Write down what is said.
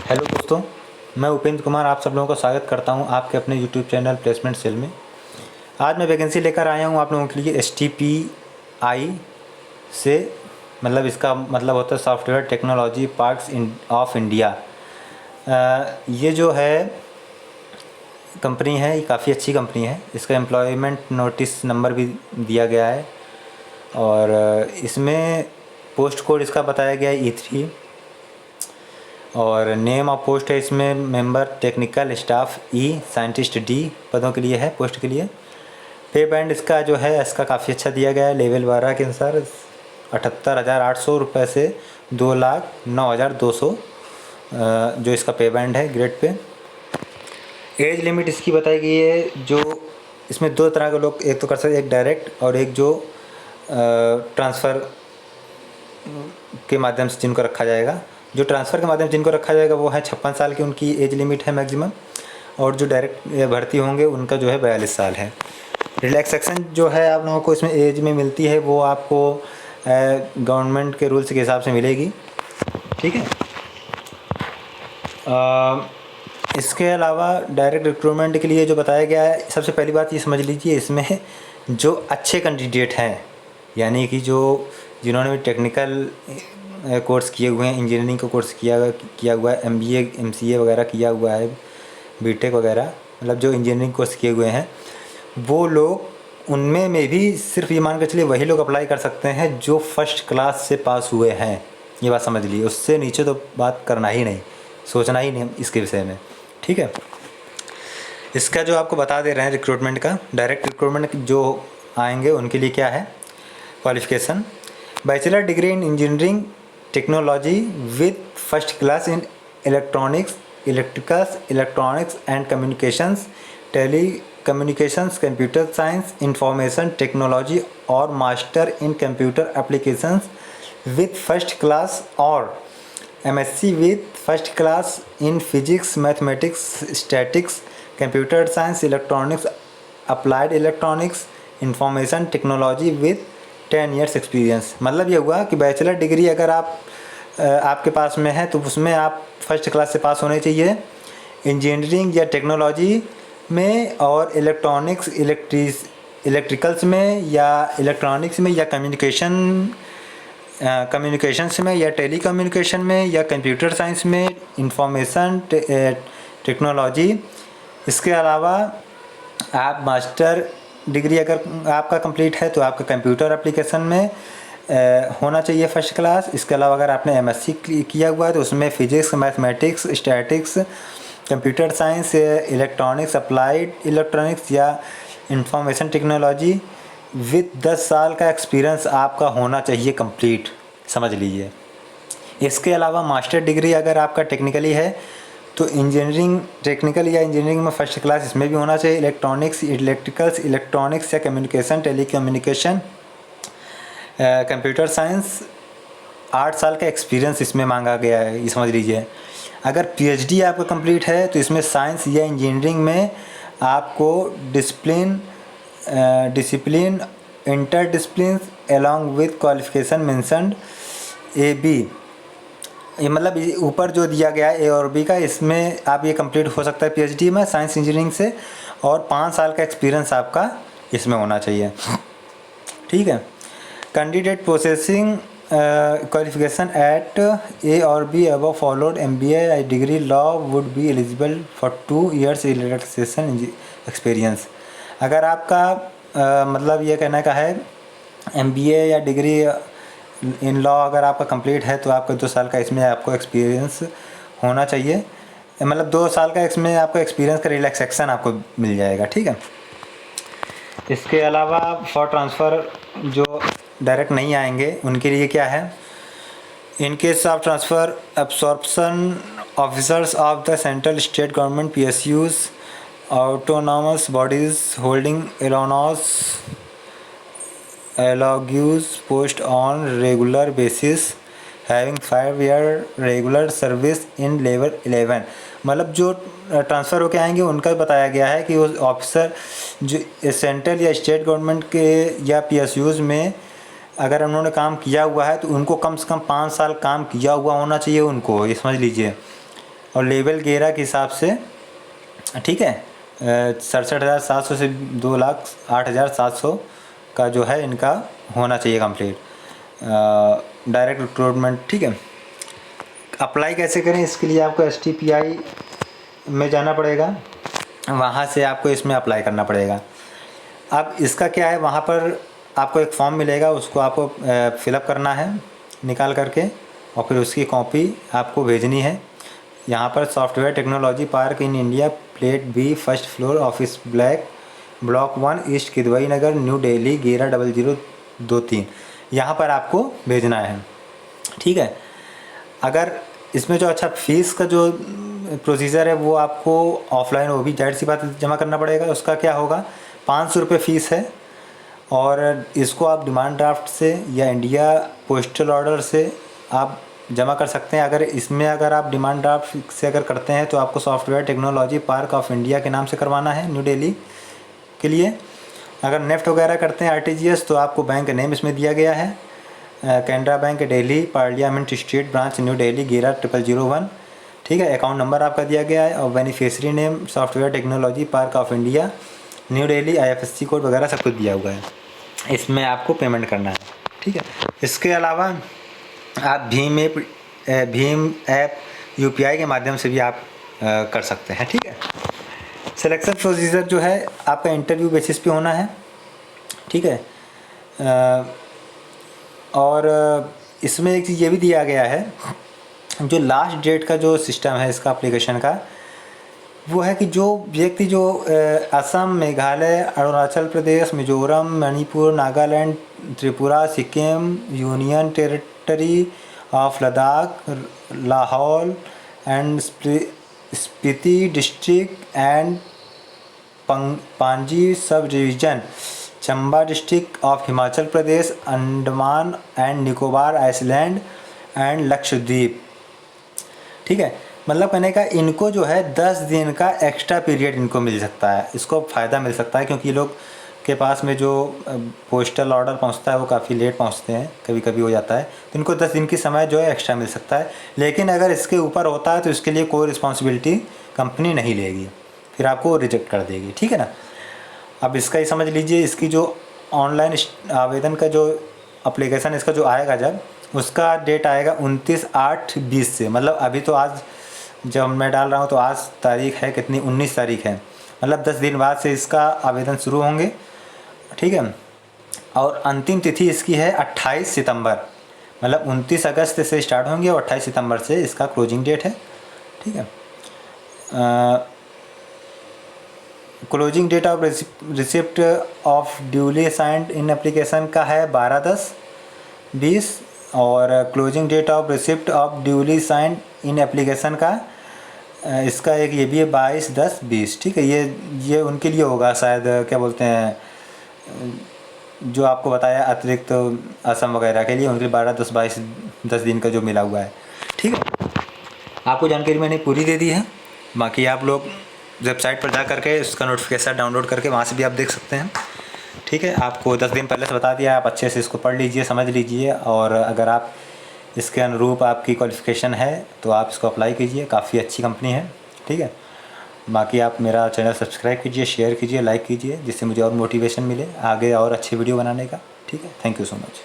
Hello दोस्तों, मैं उपेंद्र कुमार आप सब लोगों का स्वागत करता हूं आपके अपने यूट्यूब चैनल प्लेसमेंट सेल में। आज मैं वैकेंसी लेकर आया हूं आप लोगों के लिए STPI से, मतलब इसका मतलब होता है software technology parks of India. ये जो है कंपनी है, ये काफ़ी अच्छी कंपनी है। इसका एम्प्लॉयमेंट नोटिस नंबर भी दिया गया है और इसमें पोस्ट कोड इसका बताया गया है E3 और नेम ऑफ पोस्ट है इसमें member technical staff scientist D पदों के लिए है, पोस्ट के लिए। पे बैंड इसका जो है इसका काफ़ी अच्छा दिया गया है लेवल 12 के अनुसार 78,800 रुपये से 2,09,200 जो इसका पे बैंड है ग्रेड पे। एज लिमिट इसकी बताई गई है, जो इसमें दो तरह के लोग एक तो कर सकते हैं, एक डायरेक्ट और एक जो ट्रांसफ़र के माध्यम से जिनको रखा जाएगा। जो ट्रांसफ़र के माध्यम से जिनको रखा जाएगा वो है 56 साल की उनकी एज लिमिट है मैक्सिमम, और जो डायरेक्ट भर्ती होंगे उनका जो है 42 साल है। रिलैक्सेशन जो है आप लोगों को इसमें एज में मिलती है वो आपको गवर्नमेंट के रूल्स के हिसाब से मिलेगी, ठीक है। इसके अलावा डायरेक्ट रिक्रूटमेंट के लिए जो बताया गया है, सबसे पहली बात ये समझ लीजिए, इसमें जो अच्छे कैंडिडेट हैं, यानी कि जिन्होंने भी टेक्निकल कोर्स किए हुए हैं, इंजीनियरिंग का कोर्स किया हुआ है, MBA MCA वगैरह किया हुआ है, BTech वगैरह, मतलब जो इंजीनियरिंग कोर्स किए हुए हैं वो लोग, उनमें में भी सिर्फ ये मान कर चलिए वही लोग अप्लाई कर सकते हैं जो फर्स्ट क्लास से पास हुए हैं। ये बात समझ लीजिए, उससे नीचे तो बात करना ही नहीं, सोचना ही नहीं इसके विषय में, ठीक है। इसका जो आपको बता दे रहे हैं रिक्रूटमेंट का, डायरेक्ट रिक्रूटमेंट जो आएंगे उनके लिए क्या है qualification, bachelor degree in engineering technology with first class in electronics, electronics and communications, telecommunications, computer science, information technology और master in computer applications with first class, और MSc with first class in physics, mathematics, statics, computer science, electronics, applied electronics, information technology with 10 years experience. मतलब ये हुआ कि bachelor degree अगर आपके पास में है तो उसमें आप फर्स्ट क्लास से पास होने चाहिए इंजीनियरिंग या टेक्नोलॉजी में, और इलेक्ट्रॉनिक्स इलेक्ट्रिकल्स में या इलेक्ट्रॉनिक्स में या कम्युनिकेशंस में या टेली कम्युनिकेशन में या कंप्यूटर साइंस में, इंफॉर्मेशन टेक्नोलॉजी। इसके अलावा आप मास्टर डिग्री अगर आपका कंप्लीट है तो आपका कंप्यूटर एप्लीकेशन में होना चाहिए फर्स्ट क्लास। इसके अलावा अगर आपने MSc किया हुआ है तो उसमें physics, mathematics, statics, computer science, electronics, applied electronics या इंफॉर्मेशन टेक्नोलॉजी विद 10 साल का एक्सपीरियंस आपका होना चाहिए कंप्लीट, समझ लीजिए। इसके अलावा मास्टर डिग्री अगर आपका टेक्निकली है तो इंजीनियरिंग टेक्निकल या इंजीनियरिंग में फर्स्ट क्लास इसमें भी होना चाहिए, इलेक्ट्रॉनिक्स, इलेक्ट्रॉनिक्स या communication, telecommunication, computer science, 8 साल का एक्सपीरियंस इसमें मांगा गया है, ये समझ लीजिए। अगर PhD आपका कंप्लीट है तो इसमें साइंस या इंजीनियरिंग में आपको discipline interdiscipline along with qualification mentioned AB, ये मतलब ऊपर जो दिया गया है A और B का, इसमें आप ये कंप्लीट हो सकता है PhD में साइंस इंजीनियरिंग से, और 5 साल का एक्सपीरियंस आपका इसमें होना चाहिए, ठीक है। Candidate processing qualification at A और B above followed MBA degree law would be eligible for 2 years relaxation experience. अगर आपका मतलब ये कहने का है MBA या डिग्री इन लॉ अगर आपका कंप्लीट है तो आपका 2 साल का इसमें आपको एक्सपीरियंस होना चाहिए, मतलब 2 साल का इसमें आपको एक्सपीरियंस का रिलैक्सेशन आपको मिल जाएगा, ठीक है। इसके अलावा फॉर ट्रांसफ़र जो डायरेक्ट नहीं आएंगे उनके लिए क्या है, in case of transfer absorption officers of the central state government PSUs, autonomous bodies holding allows post on regular basis having 5-year regular service in level 11। मतलब जो ट्रांसफ़र होके आएंगे उनका बताया गया है कि वो ऑफिसर जो सेंट्रल या स्टेट गवर्नमेंट के या PSUs में अगर उन्होंने काम किया हुआ है तो उनको कम से कम 5 साल काम किया हुआ होना चाहिए उनको, ये समझ लीजिए। और लेवल 11 के हिसाब से, ठीक है, 67,700 से 2,08,700 का जो है इनका होना चाहिए कंप्लीट डायरेक्ट रिक्रूटमेंट। ठीक है, अप्लाई कैसे करें, इसके लिए आपको STPI में जाना पड़ेगा, वहाँ से आपको इसमें अप्लाई करना पड़ेगा। अब इसका क्या है, वहाँ पर आपको एक फॉर्म मिलेगा, उसको आपको फिलअप करना है निकाल करके, और फिर उसकी कॉपी आपको भेजनी है। यहाँ पर software technology park in India, plate B, first floor, office block 1, east Kidwai Nagar, new Delhi 110023, यहाँ पर आपको भेजना है। ठीक है, अगर इसमें जो अच्छा फ़ीस का जो प्रोसीजर है वो आपको ऑफलाइन, वो भी जाहिर सी बात जमा करना पड़ेगा। उसका क्या होगा, 500 रुपये फ़ीस है, और इसको आप डिमांड ड्राफ्ट से या इंडिया पोस्टल ऑर्डर से आप जमा कर सकते हैं। अगर आप डिमांड ड्राफ्ट से अगर करते हैं तो आपको software technology park of India के नाम से करवाना है न्यू दिल्ली के लिए। अगर नेफ्ट वगैरह करते हैं RTGS तो आपको बैंक नेम इसमें दिया गया है, Canara bank Delhi, parliament street, branch new Delhi 110001। ठीक है, अकाउंट नंबर आपका दिया गया है, और beneficiary name software technology park of India new Delhi, IFSC code वगैरह सब कुछ दिया हुआ है, इसमें आपको पेमेंट करना है। ठीक है, इसके अलावा आप भीम ऐप UPI के माध्यम से भी आप कर सकते हैं। ठीक है, सिलेक्शन प्रोसीजर जो है आपका इंटरव्यू बेसिस पे होना है। ठीक है, और इसमें एक चीज़ ये भी दिया गया है, जो लास्ट डेट का जो सिस्टम है इसका एप्लीकेशन का, वो है कि जो व्यक्ति जो Assam, Meghalaya, Arunachal Pradesh, Mizoram, Manipur, Nagaland, Tripura, Sikkim, union territory of Ladakh, Lahaul and Spiti district and Pangi subdivision, Chamba district of Himachal Pradesh, Andaman and Nicobar island and Lakshadweep. ठीक है, मतलब कहने का इनको जो है 10 दिन का एक्स्ट्रा पीरियड इनको मिल सकता है, इसको फ़ायदा मिल सकता है, क्योंकि लोग के पास में जो पोस्टल ऑर्डर पहुंचता है वो काफ़ी लेट पहुंचते हैं, कभी कभी हो जाता है, तो इनको 10 दिन की समय जो है एक्स्ट्रा मिल सकता है। लेकिन अगर इसके ऊपर होता है तो इसके लिए कोई रिस्पॉन्सिबिलिटी कंपनी नहीं लेगी, फिर आपको रिजेक्ट कर देगी। ठीक है ना, अब इसका ही समझ लीजिए, इसकी जो ऑनलाइन आवेदन का जो अप्लीकेशन इसका जो आएगा, जब उसका डेट आएगा 29/8/20 से, मतलब अभी तो आज जब मैं डाल रहा हूँ तो आज तारीख है कितनी, 19 तारीख है, मतलब 10 दिन बाद से इसका आवेदन शुरू होंगे। ठीक है, और अंतिम तिथि इसकी है 28 सितंबर, मतलब 29 अगस्त से स्टार्ट होंगे और 28 सितंबर से इसका क्लोजिंग डेट है। ठीक है, closing date of receipt of duly signed in application का है 12/10/20, और closing date of receipt of duly signed in application का इसका एक ये भी है 22/10/20। ठीक है, ये उनके लिए होगा शायद, क्या बोलते हैं, जो आपको बताया अतिरिक्त असम वगैरह के लिए, उनके लिए 12/10/22 दिन का जो मिला हुआ है। ठीक है, आपको जानकारी मैंने पूरी दे दी है, बाकी आप लोग वेबसाइट पर जा करके उसका नोटिफिकेशन डाउनलोड करके वहाँ से भी आप देख सकते हैं। ठीक है, आपको 10 दिन पहले से बता दिया, आप अच्छे से इसको पढ़ लीजिए, समझ लीजिए, और अगर आप इसके अनुरूप आपकी क्वालिफ़िकेशन है तो आप इसको अप्लाई कीजिए, काफ़ी अच्छी कंपनी है। ठीक है, बाकी आप मेरा चैनल सब्सक्राइब कीजिए, शेयर कीजिए, लाइक कीजिए, जिससे मुझे और मोटिवेशन मिले आगे और अच्छे वीडियो बनाने का। ठीक है, थैंक यू सो मच।